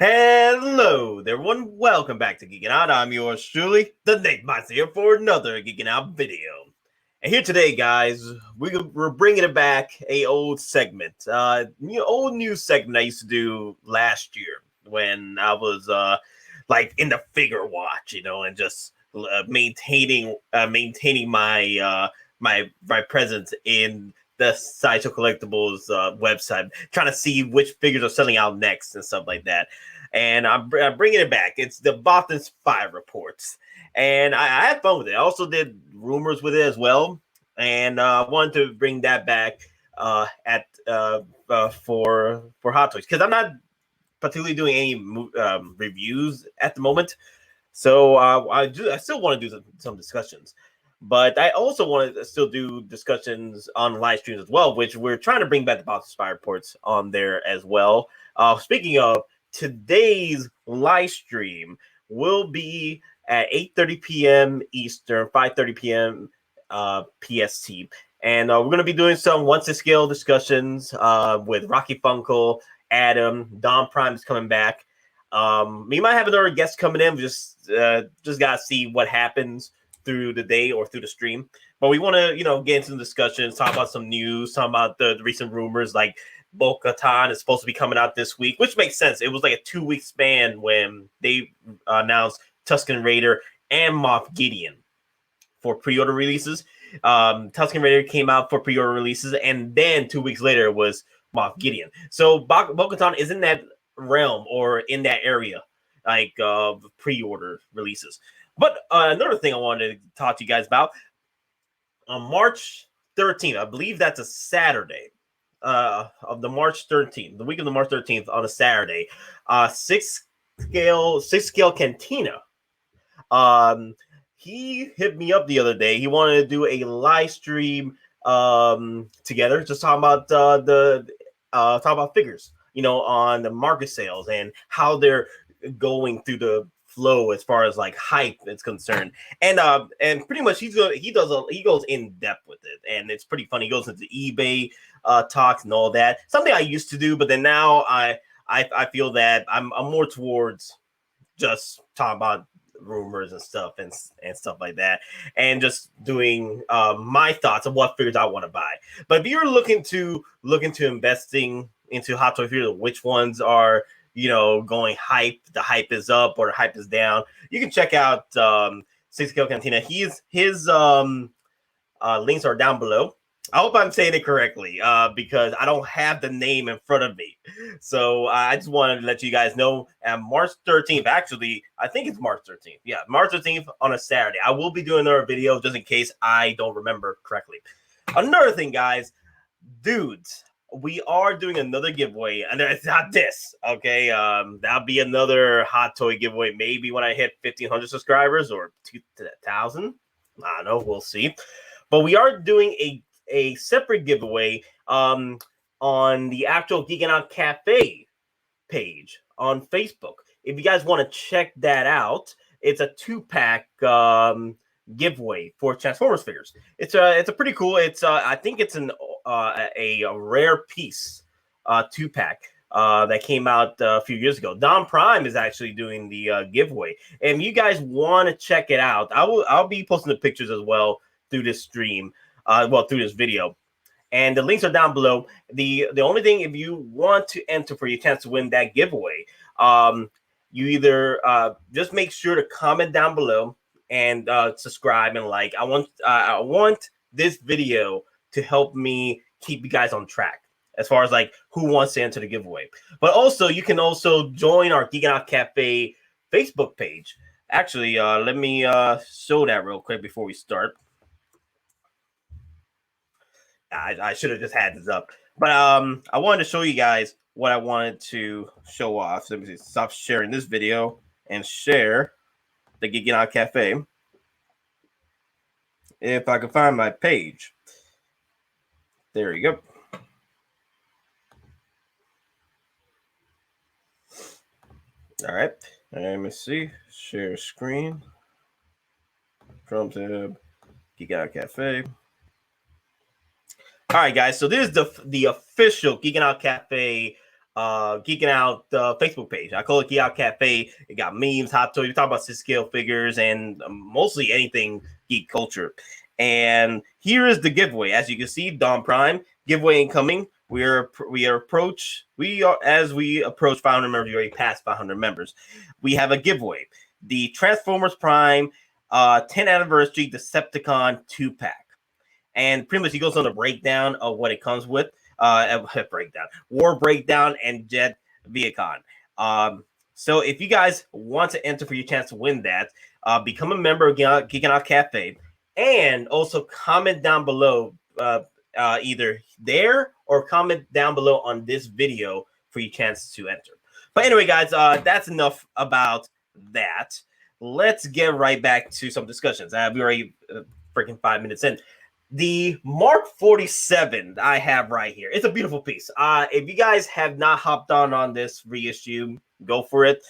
Hello there, everyone. Welcome back to Geeking Out. I'm yours truly, the Nate Monster, here for another Geeking Out video. And here today, guys, we're bringing it back, a old segment, old news segment I used to do last year when I was like in the figure watch, and just maintaining my my presence in the Sideshow Collectibles website, trying to see which figures are selling out next and stuff like that. And I'm bringing it back. It's the Bothan Spy reports, and I had fun with it. I also did rumors with it as well, and I wanted to bring that back for Hottoys, because I'm not particularly doing any reviews at the moment. So I still want to do some discussions. But I also want to still do discussions on live streams as well, which we're trying to bring back the Bothan Spy reports on there as well. Speaking of, today's live stream will be at 8:30 p.m. Eastern, 5:30 p.m. PST. And we're going to be doing some once-to-scale discussions with Rocky Funkle, Adam, Don Prime is coming back. We might have another guest coming in. We just got to see what happens through the day or through the stream. But we want to, get into some discussions, talk about some news, talk about the recent rumors, like Bothan is supposed to be coming out this week, which makes sense. It was like a 2-week span when they announced Tusken Raider and Moff Gideon for pre-order releases. Tusken Raider came out for pre-order releases, and then 2 weeks later was Moff Gideon. So Bothan is in that realm or in that area, like pre-order releases. But another thing I wanted to talk to you guys about, on March 13th, I believe that's a Saturday, of the March 13th, the week of the March 13th on a Saturday, six scale Cantina. He hit me up the other day. He wanted to do a live stream together, just talking about talk about figures, on the market sales and how they're going through the flow as far as like hype is concerned, and pretty much he goes in depth with it, and it's pretty fun. He goes into eBay talks and all that, something I used to do, but then now I feel that I'm more towards just talking about rumors and stuff and stuff like that, and just doing my thoughts of what figures I want to buy. But if you're looking to investing into Hot Toy figures, which ones are going hype, the hype is up or the hype is down, you can check out 6K Cantina. His links are down below. I hope I'm saying it correctly because I don't have the name in front of me. So I just wanted to let you guys know, on March 13th, actually, I think it's March 13th. Yeah, March 13th on a Saturday. I will be doing another video just in case I don't remember correctly. Another thing, guys, dudes, we are doing another giveaway, and it's not this, okay? That'll be another Hot Toy giveaway, maybe when I hit 1,500 subscribers or 2,000. I don't know, we'll see. But we are doing a separate giveaway on the actual Geeking Out Cafe page on Facebook. If you guys want to check that out, it's a 2-pack giveaway for Transformers figures. It's a pretty cool. It's I think it's a rare piece 2-pack that came out a few years ago. Don Prime is actually doing the giveaway, and you guys want to check it out. I'll be posting the pictures as well through this stream, through this video, and the links are down below. The only thing, if you want to enter for your chance to win that giveaway, you either just make sure to comment down below and subscribe and like. I want this video to help me keep you guys on track as far as like who wants to enter the giveaway. But also, you can also join our Geeking Out Cafe Facebook page. Actually, let me show that real quick before we start. I should have just had this up, but I wanted to show you guys what I wanted to show off. So let me stop sharing this video and share the Geeking Out Cafe. If I can find my page. There you go. All right. Let me see. Share screen. Chrome tab. Geek Out Cafe. All right, guys. So this is the official Geeking Out Cafe Geeking Out Facebook page. I call it Geek Out Cafe. It got memes, Hottoys. We talk about scale figures and mostly anything geek culture. And here is the giveaway. As you can see, Dawn Prime giveaway incoming. As we approach 500 members, we already passed 500 members. We have a giveaway. The Transformers Prime 10th anniversary Decepticon 2-pack. And pretty much he goes on the breakdown of what it comes with. War Breakdown, and Jet Viacon. So if you guys want to enter for your chance to win that, become a member of Geeking Out Cafe, and also comment down below, either there or comment down below on this video for your chance to enter. But anyway, guys, that's enough about that. Let's get right back to some discussions. We already freaking 5 minutes in. The Mark 47 I have right here. It's a beautiful piece. If you guys have not hopped on this reissue, go for it.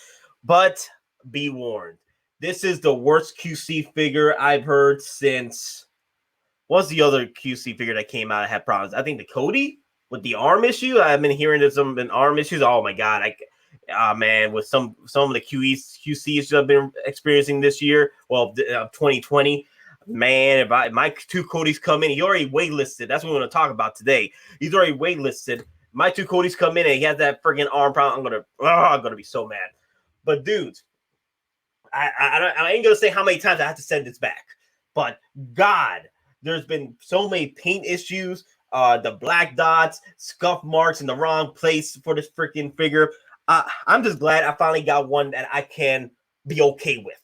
But be warned, this is the worst QC figure I've heard since. What's the other QC figure that came out? I had problems. I think the Cody with the arm issue. I've been hearing there's some arm issues. Oh my god! Man, with some of the QC issues I've been experiencing this year. Well, 2020. Man, if my two Codys come in, he already waitlisted. That's what we're going to talk about today. He's already waitlisted. My two Codys come in and he has that freaking arm problem. I'm gonna be so mad. But dudes, I ain't gonna say how many times I have to send this back. But God, there's been so many paint issues, the black dots, scuff marks in the wrong place for this freaking figure. I'm just glad I finally got one that I can be okay with.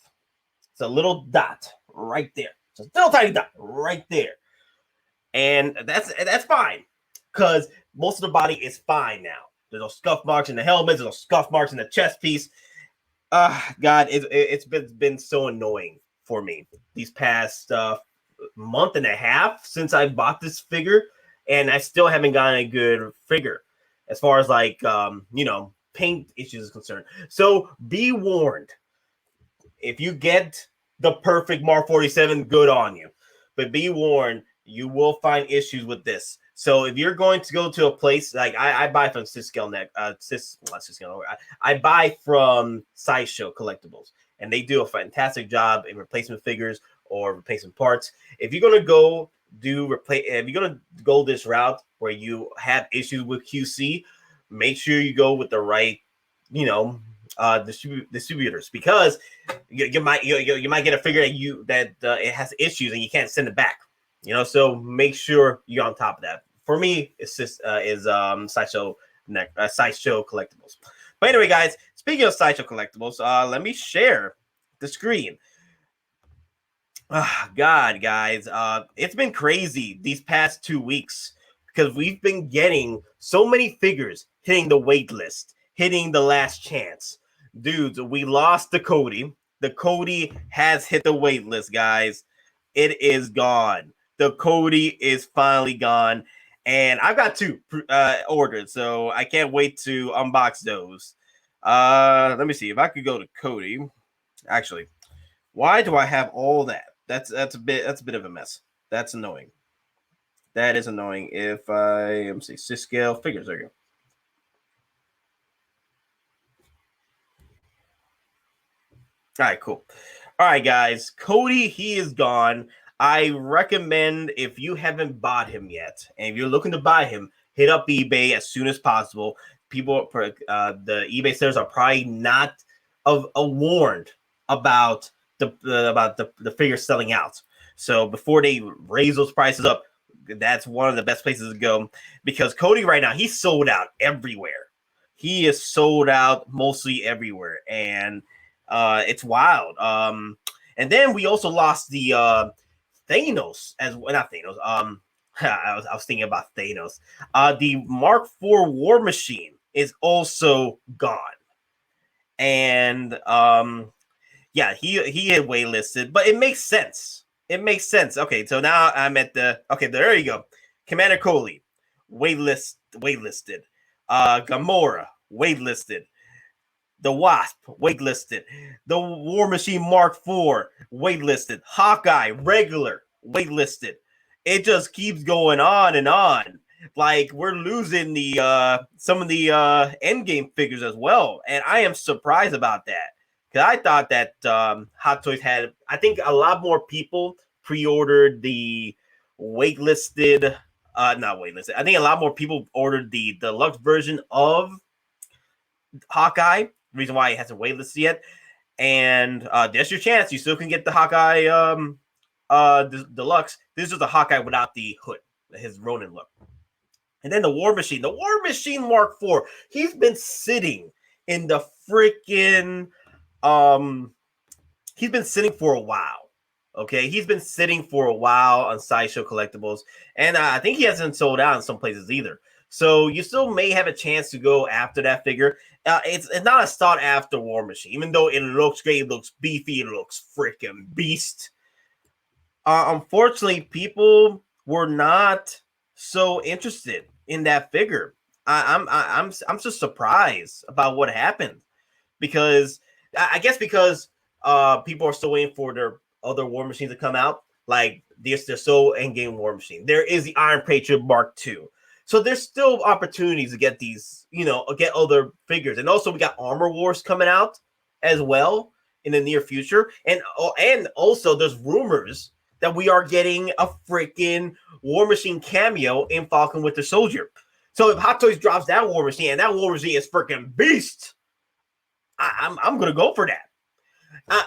It's a little dot right there. It's a little tiny dot right there. And that's fine. Because most of the body is fine now. There's no scuff marks in the helmets. There's no scuff marks in the chest piece. God, it's been so annoying for me these past month and a half since I bought this figure. And I still haven't gotten a good figure as far as paint issues is concerned. So be warned. If you get the perfect Mark 47, good on you. But be warned, you will find issues with this. So if you're going to go to a place like I buy from I buy from Sideshow Collectibles, and they do a fantastic job in replacement figures or replacement parts. If you're gonna go this route where you have issues with QC, make sure you go with the right, distributors, because you might get a figure that it has issues and you can't send it back. So make sure you're on top of that. For me, it's just Sideshow Collectibles. But anyway, guys, speaking of Sideshow Collectibles, let me share the screen. God, guys, it's been crazy these past 2 weeks because we've been getting so many figures hitting the wait list, hitting the last chance. Dudes, we lost the Cody. The Cody has hit the wait list, guys. It is gone. The Cody is finally gone. And I've got two ordered, so I can't wait to unbox those. Let me see if I could go to Cody. Actually, why do I have all that? That's a bit of a mess. That's annoying. That is annoying. If let me see, scale figures. There you go. All right, cool. All right, guys. Cody, he is gone. I recommend, if you haven't bought him yet, and if you're looking to buy him, hit up eBay as soon as possible. People, the eBay sellers are probably not warned about the figure selling out. So before they raise those prices up, that's one of the best places to go, because Cody right now, he's sold out everywhere. He is sold out mostly everywhere, and it's wild. And then we also lost the Thanos not Thanos. I was thinking about Thanos. The Mark IV War Machine is also gone, and yeah, he had waitlisted, but it makes sense. It makes sense. Okay, so now I'm at there you go. Commander Cody, waitlisted. Gamora, waitlisted. The Wasp, waitlisted. The War Machine Mark IV, waitlisted. Hawkeye, regular, waitlisted. It just keeps going on and on. like we're losing the some of the Endgame figures as well, and I am surprised about that because I thought that Hot Toys had. I think a lot more people pre-ordered the waitlisted. Not waitlisted. I think a lot more people ordered the deluxe version of Hawkeye. Reason why it hasn't waitlisted yet, and there's your chance. You still can get the Hawkeye deluxe. This is the Hawkeye without the hood, his Ronin look. And then the War Machine Mark IV. He's been sitting in the freaking he's been sitting for a while. Okay, he's been sitting for a while on Sideshow Collectibles, and I think he hasn't sold out in some places either. So you still may have a chance to go after that figure. It's not a sought after War Machine, even though it looks great, it looks beefy, it looks freaking beast. Unfortunately, people were not so interested in that figure. I'm just surprised about what happened because I guess because people are still waiting for their other War Machines to come out. Like they're so Endgame War Machine. There is the Iron Patriot Mark II. So there's still opportunities to get these, get other figures. And also we got Armor Wars coming out as well in the near future. And also there's rumors that we are getting a freaking War Machine cameo in Falcon Winter Soldier. So if Hot Toys drops that War Machine and that War Machine is freaking beast, I'm gonna go for that.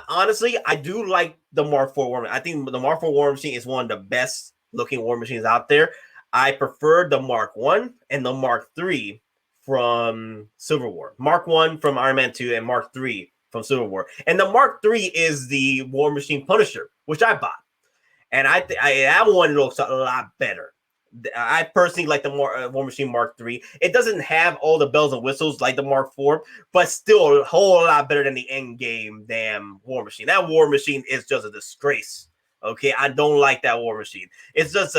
Honestly, I do like the Mark IV War Machine. I think the Mark IV War Machine is one of the best looking War Machines out there. I prefer the Mark I and the Mark III from Civil War. Mark I from Iron Man 2 and Mark III from Civil War. And the Mark III is the War Machine Punisher, which I bought. And that one looks a lot better. I personally like the War Machine Mark III. It doesn't have all the bells and whistles like the Mark IV, but still a whole lot better than the Endgame damn War Machine. That War Machine is just a disgrace. Okay, I don't like that War Machine. It's just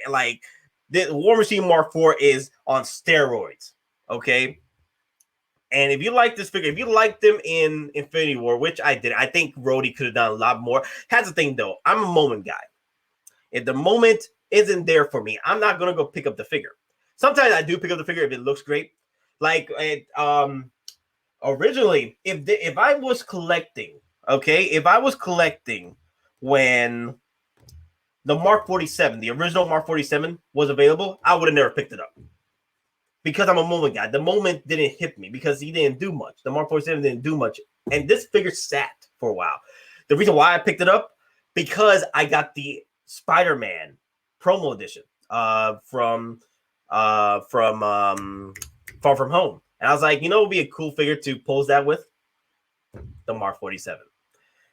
like the War Machine Mark IV is on steroids. Okay, and if you like this figure, if you liked them in Infinity War, which I did, I think Rhodey could have done a lot more. Here's the thing, though, I'm a moment guy. If the moment isn't there for me, I'm not gonna go pick up the figure. Sometimes I do pick up the figure if it looks great. Like originally, if I was collecting, when the Mark 47, the original Mark 47 was available, I would have never picked it up. Because I'm a moment guy. The moment didn't hit me because he didn't do much. The Mark 47 didn't do much. And this figure sat for a while. The reason why I picked it up, because I got the Spider-Man promo edition from Far From Home. And I was like, it would be a cool figure to pose that with? The Mark 47.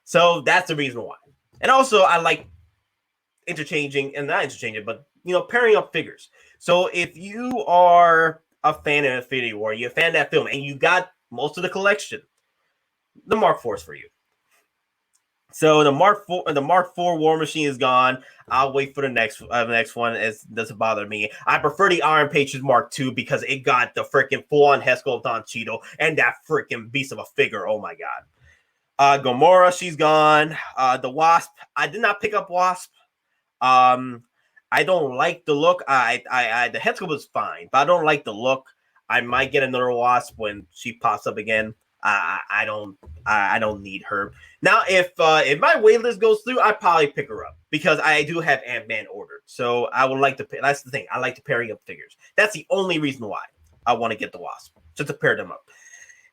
So that's the reason why. And also, I like pairing up figures. So if you are a fan of Infinity War, you're a fan of that film, and you got most of the collection, the Mark IV is for you. So the Mark IV War Machine is gone. I'll wait for the next one. It doesn't bother me. I prefer the Iron Patriot Mark II because it got the freaking full-on head sculpt on Cheeto and that freaking beast of a figure. Oh my god. Gamora, she's gone. The Wasp, I did not pick up Wasp. I don't like the look. The head sculpt is fine, but I don't like the look. I might get another Wasp when she pops up again. I don't need her. Now, if my waitlist goes through, I probably pick her up because I do have Ant-Man ordered. So I would like to. That's the thing. I like to pairing up figures. That's the only reason why I want to get the Wasp, just to pair them up.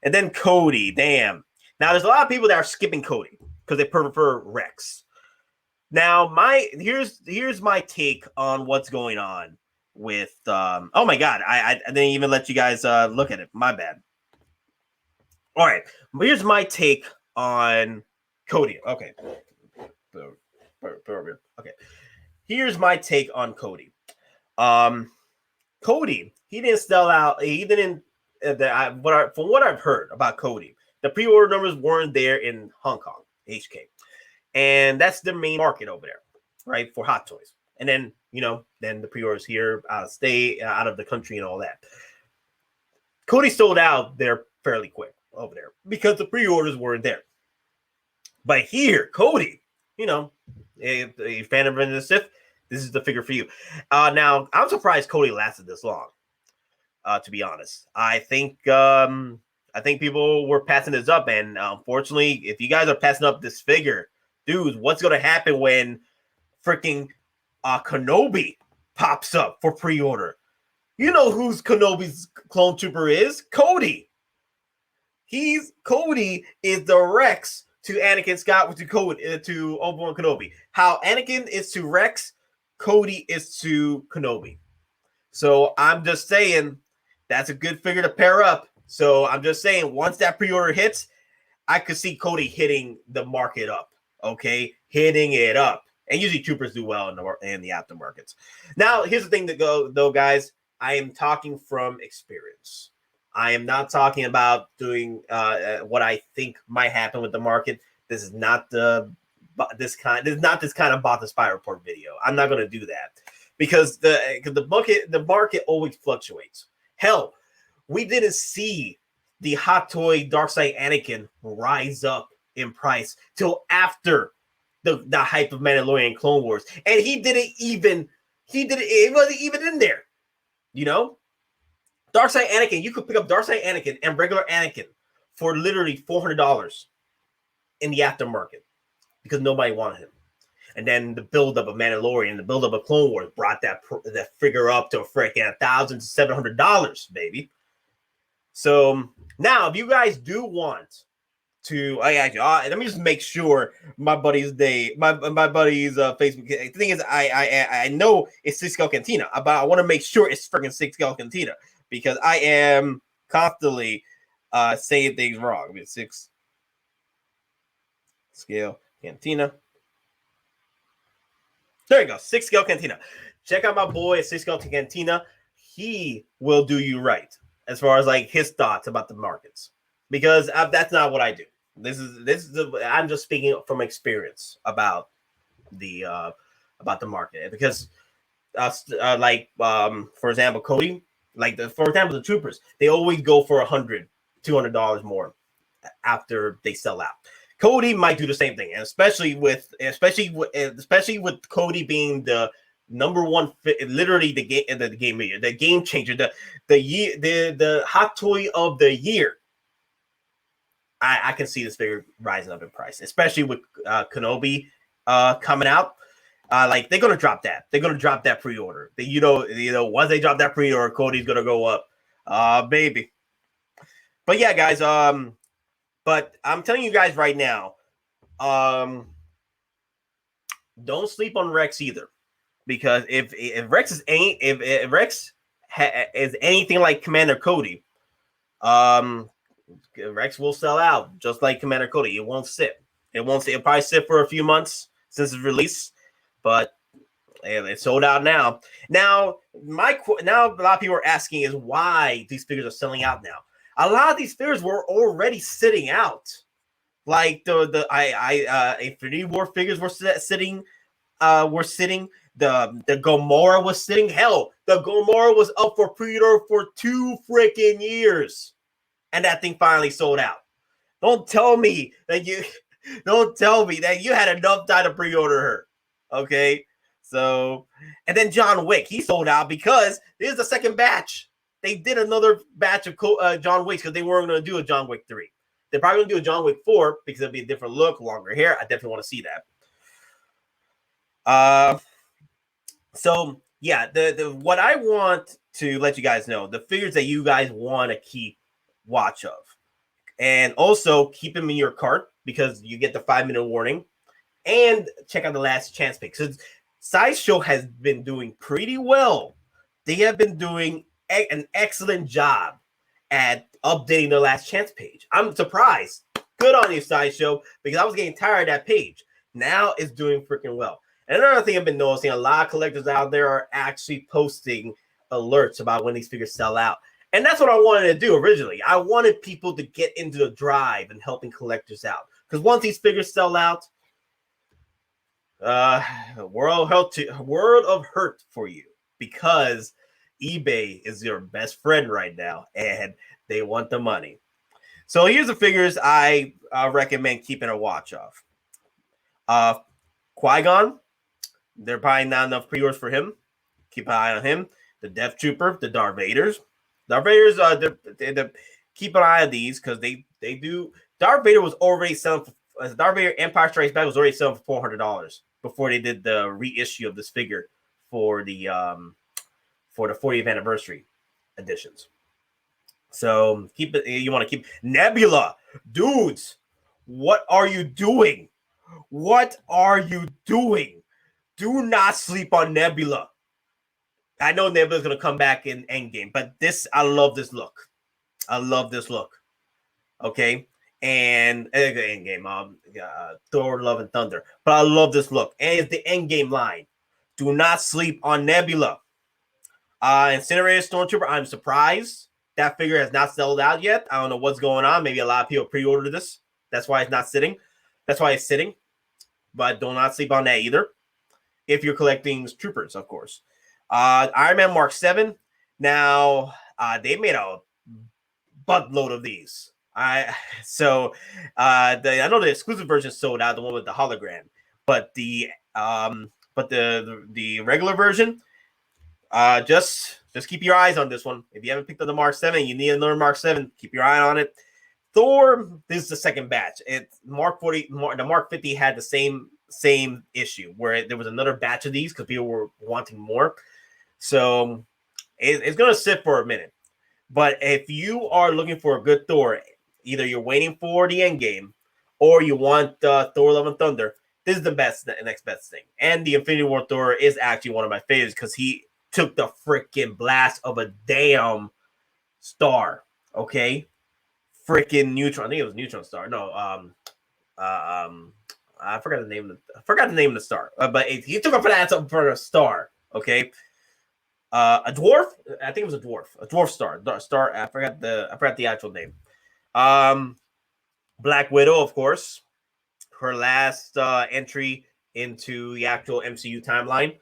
And then Cody, damn. Now there's a lot of people that are skipping Cody because they prefer Rex. Now here's my take on what's going on with. Oh my god, I didn't even let you guys look at it. My bad. All right, here's my take on Cody. Okay. Okay. Here's my take on Cody. Cody, he didn't sell out. He didn't. From what I've heard about Cody, the pre-order numbers weren't there in Hong Kong, HK, and that's the main market over there, right, for Hot Toys. And then then the pre-orders here, out of state, out of the country, and all that. Cody sold out there fairly quick over there because the pre-orders weren't there. But here, Cody, a fan of Avengers, This is the figure for you. Now, I'm surprised Cody lasted this long. To be honest, I think people were passing this up, and unfortunately, if you guys are passing up this figure, dudes, what's going to happen when freaking Kenobi pops up for pre-order? You know who's Kenobi's clone trooper is? Cody. Cody is the Rex to Anakin Scott to Obi-Wan Kenobi. How Anakin is to Rex, Cody is to Kenobi. So I'm just saying that's a good figure to pair up. So I'm just saying once that pre-order hits, I could see Cody hitting the market up. Okay, hitting it up. And usually troopers do well in the aftermarkets. Now, here's the thing though, guys. I am talking from experience. I am not talking about doing what I think might happen with the market. This is not this kind of Bothan Spy report video. I'm not going to do that because the market always fluctuates. Hell, we didn't see the Hot Toy Darkseid Anakin rise up in price till after the hype of Mandalorian and Clone Wars, and it wasn't even in there. You know, Darkseid Anakin, you could pick up Darkseid Anakin and regular Anakin for literally $400 in the aftermarket because nobody wanted him. And then the buildup of Mandalorian, the buildup of Clone Wars brought that figure up to a freaking $1,700, baby. So now, if you guys do want to, let me just make sure my buddy's Facebook. The thing is, I know it's 6 scale Cantina, but I want to make sure it's freaking 6 scale Cantina because I am constantly saying things wrong. I mean, 6 scale Cantina. There you go, 6 scale Cantina. Check out my boy at 6 scale Cantina. He will do you right as far as like his thoughts about the markets, because that's not what I do. I'm just speaking from experience about the market, because for example, Cody, for example, the troopers, they always go for $100-$200 more after they sell out. Cody might do the same thing, and especially with Cody being the number one, literally the game changer, the hot toy of the year. I can see this figure rising up in price, especially with Kenobi coming out. They're gonna drop that. They're gonna drop that pre-order. Once they drop that pre-order, Cody's gonna go up, baby. But yeah, guys. But I'm telling you guys right now, don't sleep on Rex either, because if Rex is is anything like Commander Cody, Rex will sell out just like Commander Cody. It won't sit. It'll probably sit for a few months since its release, but it's sold out now. Now a lot of people are asking is why these figures are selling out now. A lot of these figures were already sitting out. Like the Infinity War figures were sitting. The Gamora was sitting. Hell, the Gamora was up for pre-order for 2 freaking years, and that thing finally sold out. Don't tell me that you had enough time to pre-order her. Okay, so and then John Wick, he sold out because this is the second batch. They did another batch of John Wicks because they weren't going to do a John Wick 3. They're probably going to do a John Wick 4 because it'll be a different look, longer hair. I definitely want to see that. So yeah, the what I want to let you guys know, the figures that you guys want to keep watch of, and also keep them in your cart because you get the 5-minute warning, and check out the last chance pick. So Sideshow has been doing pretty well. They have been doing an excellent job at updating the last chance page. I'm surprised. Good on you, Sideshow, because I was getting tired of that page. Now it's doing freaking well. And another thing I've been noticing, a lot of collectors out there are actually posting alerts about when these figures sell out. And that's what I wanted to do originally. I wanted people to get into the drive and helping collectors out. Because once these figures sell out, world of hurt for you, because eBay is your best friend right now, and they want the money. So here's the figures I recommend keeping a watch of. Qui-Gon, They're probably not enough pre-orders for him. Keep an eye on him. The Death Trooper, the Darth Vaders. Darth Vaders, keep an eye on these because they do. Darth Vader was already selling for, Darth Vader Empire Strikes Back was already selling for $400 before they did the reissue of this figure for the 40th anniversary editions. So keep it. You want to keep Nebula, dudes. What are you doing? What are you doing? Do not sleep on Nebula. I know Nebula's gonna come back in Endgame, but I love this look. I love this look. Okay, and Endgame, Thor: Love and Thunder. But I love this look, and it's the Endgame line. Do not sleep on Nebula. Incinerator Stormtrooper. I'm surprised that figure has not sold out yet. I don't know what's going on. Maybe a lot of people pre-ordered this. That's why it's not sitting. That's why it's sitting. But do not sleep on that either. If you're collecting troopers, of course. Iron Man Mark 7. Now, they made a buttload of these. I know the exclusive version sold out, the one with the hologram, but the regular version, just keep your eyes on this one. If you haven't picked up the Mark 7, you need another Mark 7. Keep your eye on it. Thor, this is the second batch. It's Mark 40. The Mark 50 had the same issue where there was another batch of these because people were wanting more. So it's going to sit for a minute. But if you are looking for a good Thor, either you're waiting for the Endgame or you want Thor: Love and Thunder, this is the next best thing. And the Infinity War Thor is actually one of my favorites because he took the freaking blast of a damn star. Okay, freaking Neutron. I think it was Neutron Star. No, I forgot the name. Of the star. But he took a blast for a star. Okay. A dwarf. I think it was a dwarf star. Star. I forgot the actual name. Black Widow, of course, her last entry into the actual MCU timeline.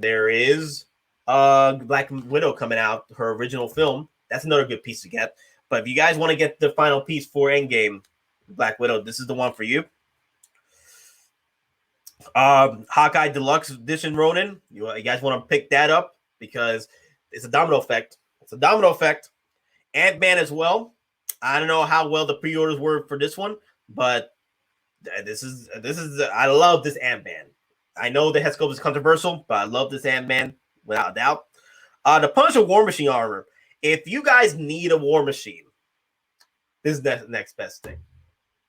There is Black Widow coming out, her original film. That's another good piece to get. But if you guys want to get the final piece for Endgame, Black Widow, this is the one for you. Hawkeye Deluxe Edition Ronin. You guys want to pick that up because it's a domino effect. Ant-Man as well. I don't know how well the pre-orders were for this one, but this is I love this Ant-Man. I know the head sculpt is controversial, but I love this Ant-Man without a doubt. The Punisher War Machine armor. If you guys need a War Machine, this is the next best thing.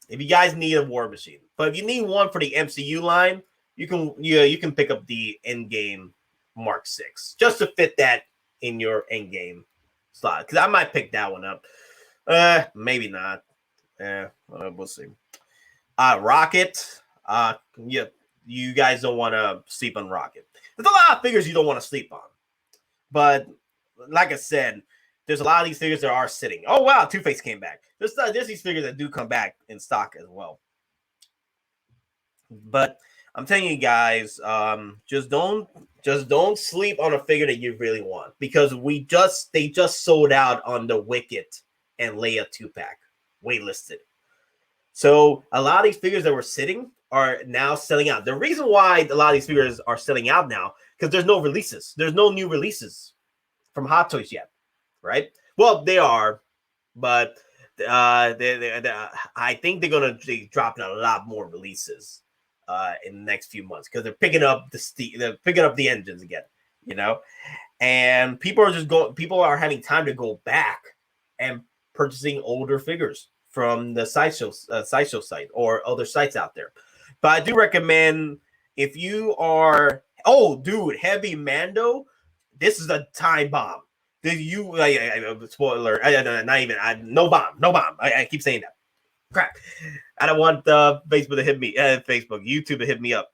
If you guys need a War Machine, but if you need one for the MCU line, you can pick up the Endgame Mark 6 just to fit that in your Endgame slot. Because I might pick that one up. Maybe not. We'll see. Rocket. You guys don't want to sleep on Rocket. There's a lot of figures you don't want to sleep on. But like I said, there's a lot of these figures that are sitting. Oh wow, Two-Face came back. There's these figures that do come back in stock as well. But I'm telling you guys, just don't sleep on a figure that you really want because they just sold out on the Wicket and Leia 2-pack waitlisted. So a lot of these figures that were sitting are now selling out. The reason why a lot of these figures are selling out now because there's no releases. There's no new releases from Hottoys yet, right? Well, they are, but I think they're gonna be dropping a lot more releases in the next few months because they're picking up the engines again, and people are having time to go back and purchasing older figures from the Sideshow site or other sites out there. But I do recommend if you are, Heavy Mando, this is a time bomb. Spoiler, no bomb. I keep saying that. Crap. I don't want Facebook to hit me. YouTube to hit me up.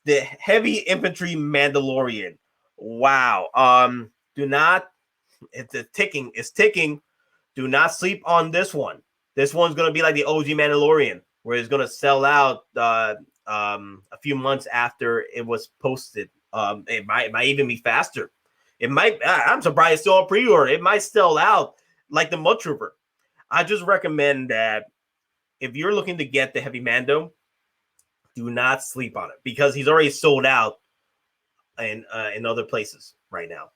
The Heavy Infantry Mandalorian. Wow. It's ticking. Do not sleep on this one. This one's gonna be like the OG Mandalorian, where it's gonna sell out a few months after it was posted. It might even be faster. It might. I'm surprised it's still on pre-order. It might sell out like the Mud Trooper. I just recommend that if you're looking to get the Heavy Mando, do not sleep on it because he's already sold out and in other places right now.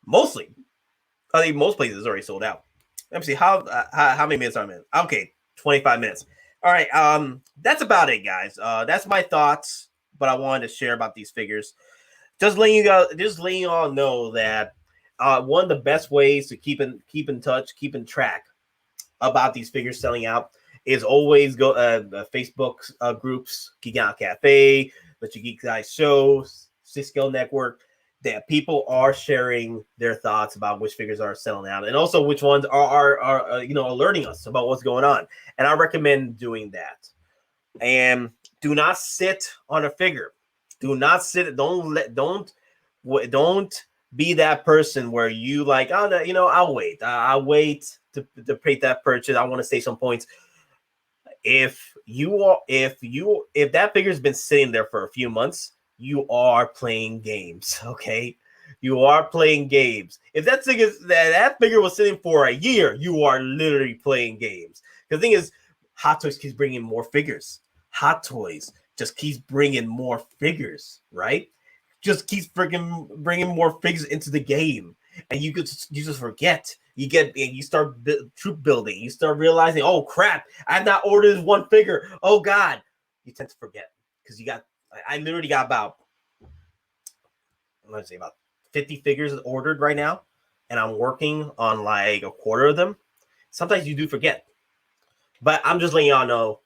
Mostly, I think most places already sold out. Let me see how many minutes I'm in. Okay, 25 minutes. All right, that's about it, guys. That's my thoughts, but I wanted to share about these figures. Just letting you all know that one of the best ways to keep in touch, keep in track about these figures selling out is always go Facebook groups, Geek Out Cafe, Let Your Geek Guys Show, Cisco Network, that people are sharing their thoughts about which figures are selling out, and also which ones are alerting us about what's going on. And I recommend doing that. And do not sit on a figure. Do not sit. Don't be that person where you like, oh no, I'll wait. I'll wait to pay that purchase. I want to save some points. If that figure's been sitting there for a few months, you are playing games. Okay, you are playing games. If that figure was sitting for a year, you are literally playing games. The thing is, Hottoys keeps bringing more figures. Hottoys just keeps bringing more figures, right? Just keeps bringing more figures into the game, and you just forget. You start troop building. You start realizing, oh crap, I've not ordered this one figure. Oh god, you tend to forget because I literally got about 50 figures ordered right now, and I'm working on like a quarter of them. Sometimes you do forget, but I'm just letting y'all know,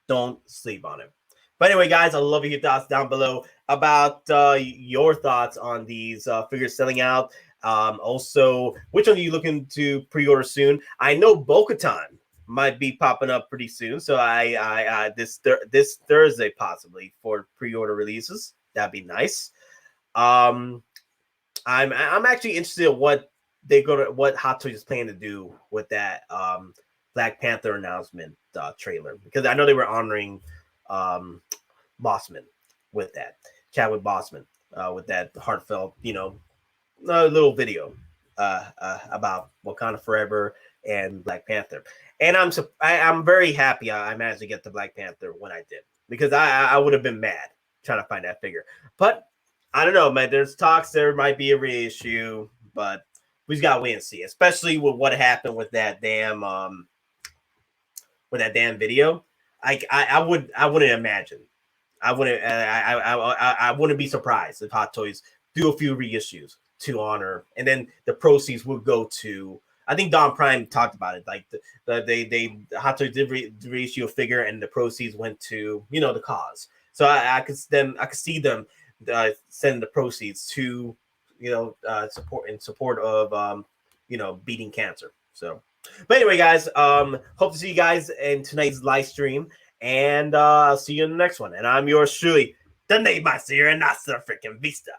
don't sleep on it. But anyway, guys, I'd love your thoughts down below about your thoughts on these figures selling out. Also, which one are you looking to pre-order soon? I know Bothan might be popping up pretty soon, so I this Thursday possibly for pre-order releases. That'd be nice. I'm actually interested in what Hottoys is planning to do with that Black Panther announcement trailer, because I know they were honoring Bossman with that, Chadwick Boseman, with that heartfelt, little video about Wakanda Forever and Black Panther. And I'm very happy I managed to get the Black Panther when I did, because I would have been mad trying to find that figure. But I don't know, man. There's talks there might be a reissue, but we just gotta wait and see. Especially with what happened with that damn video. I wouldn't imagine. I wouldn't be surprised if Hottoys do a few reissues to honor, and then the proceeds will go to. I think Don Prime talked about it. Like they Hottoys did reissue a figure, and the proceeds went to the cause. So I could see them send the proceeds to support of beating cancer. So, but anyway, guys, hope to see you guys in tonight's live stream, and I'll see you in the next one. And I'm yours truly, the Ig-mypigmeup, and hasta freaking vista.